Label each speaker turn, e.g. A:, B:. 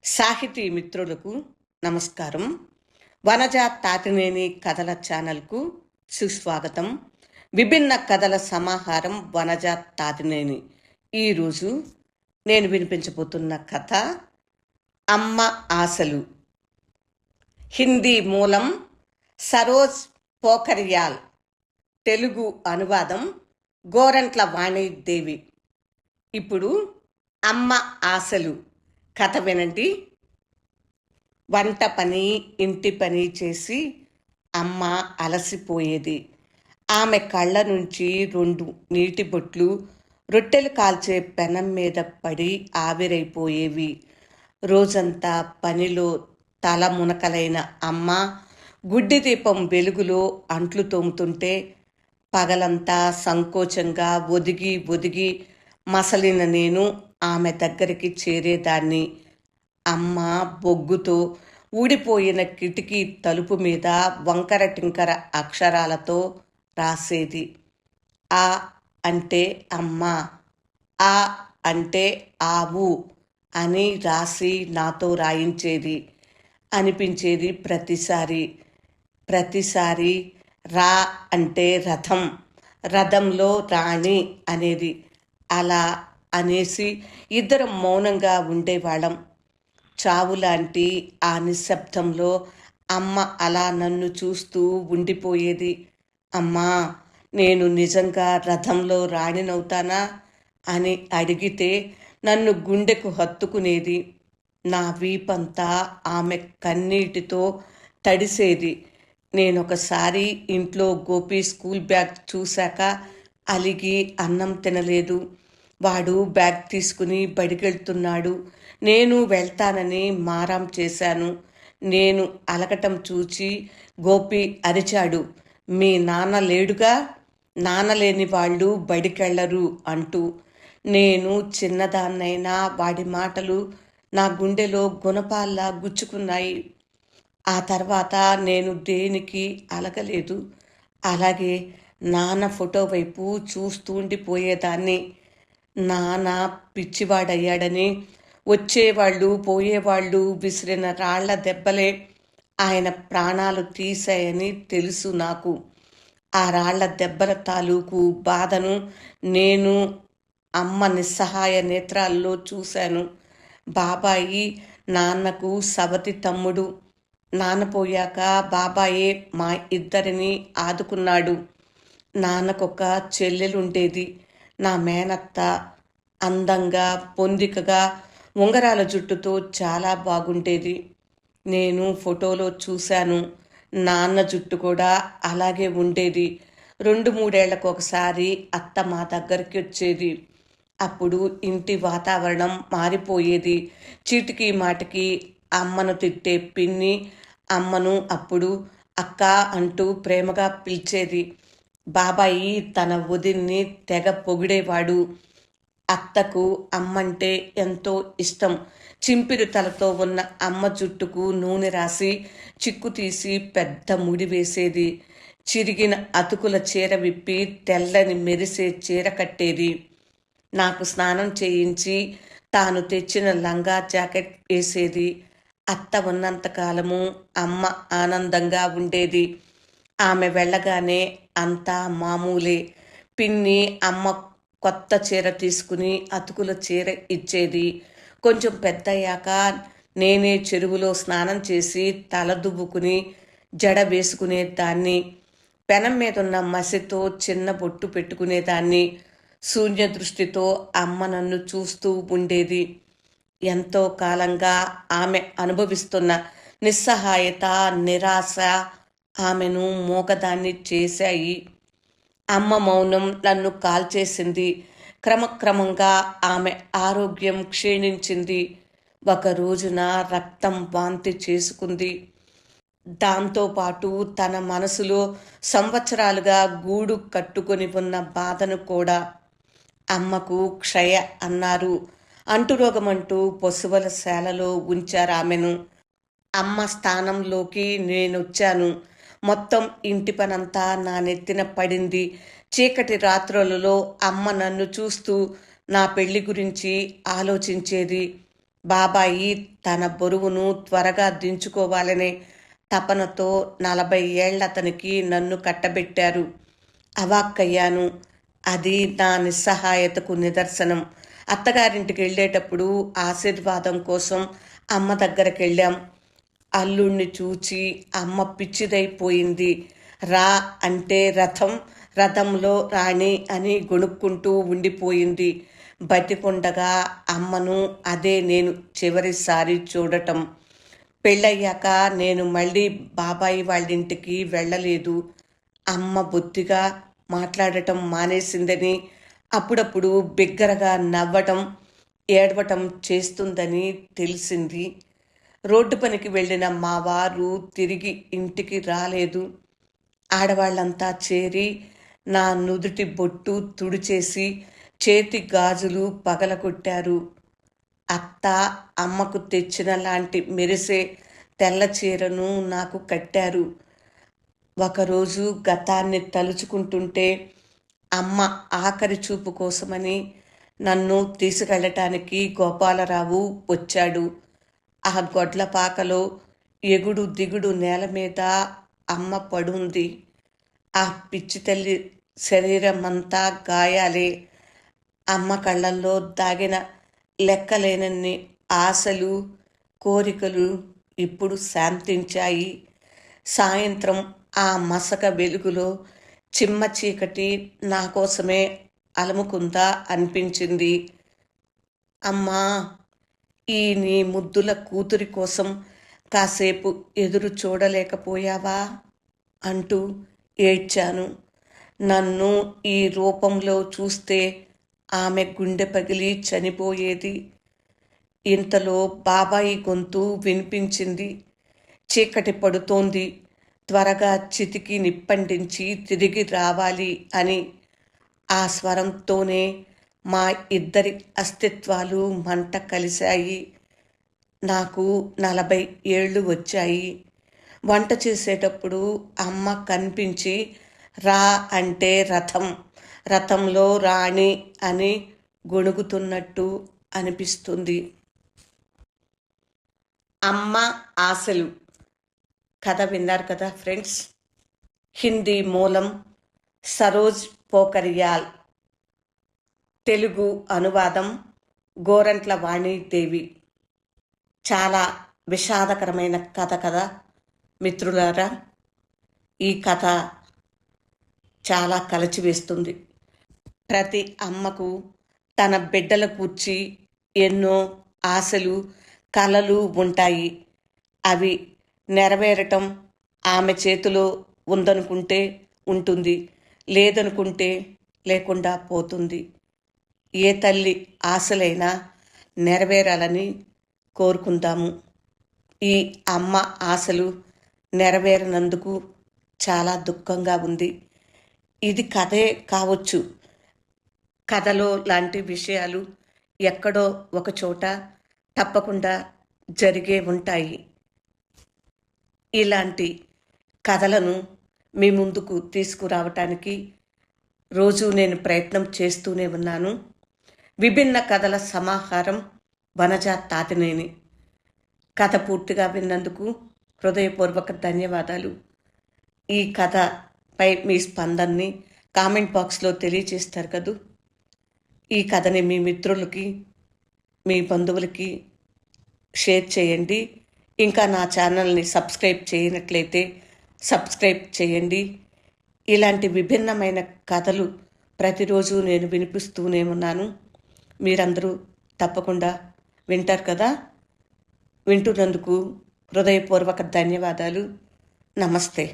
A: సాహితీ మిత్రులకు నమస్కారం. వనజ తాతినేని కథల ఛానల్కు సుస్వాగతం. విభిన్న కథల సమాహారం వనజ తాతినేని. ఈరోజు నేను వినిపించబోతున్న కథ అమ్మ ఆశలు. హిందీ మూలం సరోజ్ పోఖరియాల్, తెలుగు అనువాదం గోరంట్ల వాణీదేవి. ఇప్పుడు అమ్మ ఆశలు కథ వినండి. వంట పని, ఇంటి పని చేసి అమ్మ అలసిపోయేది. ఆమె కళ్ళ నుంచి 2 నీటి బొట్లు రొట్టెలు కాల్చే పెనం మీద పడి ఆవిరైపోయేవి. రోజంతా పనిలో తల మునకలైన అమ్మ గుడ్డి దీపం వెలుగులో అంట్లు తోముతుంటే పగలంతా సంకోచంగా ఒదిగి ఒదిగి మసలిన నేను ఆమె దగ్గరికి చేరేదాన్ని. అమ్మ బొగ్గుతో ఊడిపోయిన కిటికీ తలుపు మీద వంకర టింకర అక్షరాలతో రాసేది. ఆ అంటే అమ్మ, ఆ అంటే ఆవు అని రాసి నాతో రాయించేది. అనిపించేది ప్రతిసారి రా అంటే రథం, రథంలో రాణి అనేది. అలా అనేసి ఇద్దరం మౌనంగా ఉండేవాళ్ళం. చావులాంటి ఆ నిశ్శబ్దంలో అమ్మ అలా నన్ను చూస్తూ ఉండిపోయేది. అమ్మా, నేను నిజంగా రథంలో రాణినవుతానా అని అడిగితే నన్ను గుండెకు హత్తుకునేది. నా వీపంతా ఆమె కన్నీటితో తడిసేది. నేనొకసారి ఇంట్లో గోపి స్కూల్ బ్యాగ్ చూశాక అలిగి అన్నం తినలేదు. వాడు బ్యాగ్ తీసుకుని బడికెళ్తున్నాడు. నేను వెళ్తానని మారం చేశాను. నేను అలకటం చూచి గోపి అరిచాడు, మీ నాన్న లేడుగా, నాన్న లేని వాళ్ళు బడికెళ్లరు అంటూ. నేను చిన్నదాన్నైనా వాడి మాటలు నా గుండెలో గుణపాల్లా గుచ్చుకున్నాయి. ఆ తర్వాత నేను దేనికి అలగలేదు. అలాగే నాన్న ఫోటో వైపు చూస్తుండిపోయేదాన్ని. నాన్న పిచ్చివాడయ్యాడని, వచ్చేవాళ్ళు పోయేవాళ్ళు విసిరిన రాళ్ల దెబ్బలే ఆయన ప్రాణాలు తీశాయని తెలుసు నాకు. ఆ రాళ్ల దెబ్బల తాలూకు బాధను నేను అమ్మ నిస్సహాయ నేత్రాల్లో చూశాను. బాబాయి నాన్నకు సవతి తమ్ముడు. నాన్న పోయాక బాబాయే మా ఇద్దరిని ఆదుకున్నాడు. నాన్నకొక చెల్లెలుండేది, నా మేనత్త. అందంగా, పొందికగా, ఉంగరాల జుట్టుతో చాలా బాగుండేది. నేను ఫోటోలో చూశాను. నాన్న జుట్టు కూడా అలాగే ఉండేది. 2-3 ఏళ్లకు ఒకసారి అత్త మా దగ్గరికి వచ్చేది. అప్పుడు ఇంటి వాతావరణం మారిపోయేది. చీటికి మాటికి అమ్మను తిట్టే పిన్ని అమ్మను అప్పుడు అక్క అంటూ ప్రేమగా పిలిచేది. బాబాయి తన వదిన్ని తెగ పొగిడేవాడు. అత్తకు అమ్మంటే ఎంతో ఇష్టం. చింపిరి తలతో ఉన్న అమ్మ జుట్టుకు నూనె రాసి చిక్కు తీసి పెద్ద ముడి వేసేది. చిరిగిన అతుకుల చీర విప్పి తెల్లని మెరిసే చీర కట్టేది. నాకు స్నానం చేయించి తాను తెచ్చిన లంగా జాకెట్ వేసేది. అత్త ఉన్నంతకాలము అమ్మ ఆనందంగా ఉండేది. ఆమె వెళ్ళగానే అంతా మామూలే. పిన్ని అమ్మ కొత్త చీర తీసుకుని అతుకుల చీర ఇచ్చేది. కొంచెం పెద్దయ్యాక నేనే చెరువులో స్నానం చేసి తల దువ్వుకుని జడ వేసుకునేదాన్ని. పెనం మీదున్న మసితో చిన్న బొట్టు పెట్టుకునేదాన్ని. శూన్య దృష్టితో అమ్మ నన్ను చూస్తూ ఉండేది. ఎంతో కాలంగా ఆమె అనుభవిస్తున్న నిస్సహాయత, నిరాశ ఆమెను మూగదాన్ని చేశాయి. అమ్మ మౌనం నన్ను కాల్చేసింది. క్రమక్రమంగా ఆమె ఆరోగ్యం క్షీణించింది. ఒక రోజున రక్తం వాంతి చేసుకుంది. దాంతోపాటు తన మనసులో సంవత్సరాలుగా గూడు కట్టుకొని ఉన్న బాధను కూడా. అమ్మకు క్షయ అన్నారు. అంటురోగమంటూ పశువుల శాలలో ఉంచారు ఆమెను. అమ్మ స్థానంలోకి నేనొచ్చాను. మొత్తం ఇంటి పనంతా నా నెత్తిన పడింది. చీకటి రాత్రులలో అమ్మ నన్ను చూస్తూ నా పెళ్లి గురించి ఆలోచించేది. బాబాయి తన బరువును త్వరగా దించుకోవాలనే తపనతో 40 ఏళ్ల అతనికి నన్ను కట్టబెట్టారు. అవాక్కయ్యాను. అది నా నిస్సహాయతకు నిదర్శనం. అత్తగారింటికి వెళ్ళేటప్పుడు ఆశీర్వాదం కోసం అమ్మ దగ్గరకెళ్ళాం. అల్లుణ్ణి చూచి అమ్మ పిచ్చిదైపోయింది. రా అంటే రథం, రథంలో రాణి అని గొణుక్కుంటూ ఉండిపోయింది. బతికుండగా అమ్మను అదే నేను చివరిసారి చూడటం. పెళ్ళయ్యాక నేను మళ్ళీ బాబాయి వాళ్ళింటికి వెళ్ళలేదు. అమ్మ బొత్తిగా మాట్లాడటం మానేసిందని, అప్పుడప్పుడు బిగ్గరగా నవ్వటం, ఏడవటం చేస్తుందని తెలిసింది. రోడ్డు పనికి వెళ్ళిన మా వారు తిరిగి ఇంటికి రాలేదు. ఆడవాళ్ళంతా చేరి నా నుదుటి బొట్టు తుడిచేసి చేతి గాజులు పగలగొట్టారు. అత్త అమ్మకు తెచ్చిన లాంటి మెరిసే తెల్ల చీరను నాకు కట్టారు. ఒకరోజు గతాన్ని తలుచుకుంటుంటే అమ్మ ఆఖరి చూపు కోసమని నన్ను తీసుకెళ్ళటానికి గోపాలరావు వచ్చాడు. ఆ గొడ్లపాకలో ఎగుడు దిగుడు నేల మీద అమ్మ పడుంది. ఆ పిచ్చి తల్లి శరీరమంతా గాయాలే. అమ్మ కళ్ళల్లో దాగిన లెక్కలేనన్ని ఆశలు, కోరికలు ఇప్పుడు శాంతించాయి. సాయంత్రం ఆ మసక వెలుగులో చిమ్మ చీకటి నా కోసమే అలముకుందా అనిపించింది. అమ్మా, ఈ నీ ముద్దుల కూతురి కోసం కాసేపు ఎదురు చూడలేకపోయావా అంటూ ఏడ్చాను. నన్ను ఈ రూపంలో చూస్తే ఆమె గుండె పగిలి చనిపోయేది. ఇంతలో బాబాయి గొంతు వినిపించింది. చీకటి పడుతోంది, త్వరగా చితికి నిప్పంటించి తిరిగి రావాలి అని. ఆ స్వరంతోనే మా ఇద్దరి అస్తిత్వాలు మంట కలిశాయి. నాకు 40 ఏళ్ళు వచ్చాయి. వంట చేసేటప్పుడు అమ్మ కనిపించి రా అంటే రథం, రథంలో రాణి అని గొణుగుతున్నట్టు అనిపిస్తుంది. అమ్మ ఆశలు కథ విన్నారు కదా ఫ్రెండ్స్. హిందీ మూలం సరోజ్ పోకరియాల్, తెలుగు అనువాదం గోరంట్ల వాణీదేవి. చాలా విషాదకరమైన కథ కదా మిత్రులారా. ఈ కథ చాలా కలచివేస్తుంది. ప్రతి అమ్మకు తన బిడ్డల కూర్చి ఎన్నో ఆశలు, కలలు ఉంటాయి. అవి నెరవేరటం ఆమె చేతిలో ఉందనుకుంటే ఉంటుంది, లేదనుకుంటే లేకుండా పోతుంది. ఏ తల్లి ఆశలైనా నెరవేరాలని కోరుకుందాము. ఈ అమ్మ ఆశలు నెరవేరనందుకు చాలా దుఃఖంగా ఉంది. ఇది కథే కావచ్చు. కథలో లాంటి విషయాలు ఎక్కడో ఒక చోట తప్పకుండా జరిగే ఉంటాయి. ఇలాంటి కథలను మీ ముందుకు తీసుకురావటానికి రోజు నేను ప్రయత్నం చేస్తూనే ఉన్నాను. విభిన్న కథల సమాహారం వనజ తాతినేని. కథ పూర్తిగా విన్నందుకు హృదయపూర్వక ధన్యవాదాలు. ఈ కథపై మీ స్పందనని కామెంట్ బాక్స్లో తెలియజేస్తారు కదూ. ఈ కథని మీ మిత్రులకి, మీ బంధువులకి షేర్ చేయండి. ఇంకా నా ఛానల్ని సబ్స్క్రైబ్ చేయనట్లయితే సబ్స్క్రైబ్ చేయండి. ఇలాంటి విభిన్నమైన కథలు ప్రతిరోజు నేను వినిపిస్తూనే ఉన్నాను. మీరందరూ తప్పకుండా వింటారు కదా. వింటున్నందుకు హృదయపూర్వక ధన్యవాదాలు. నమస్తే.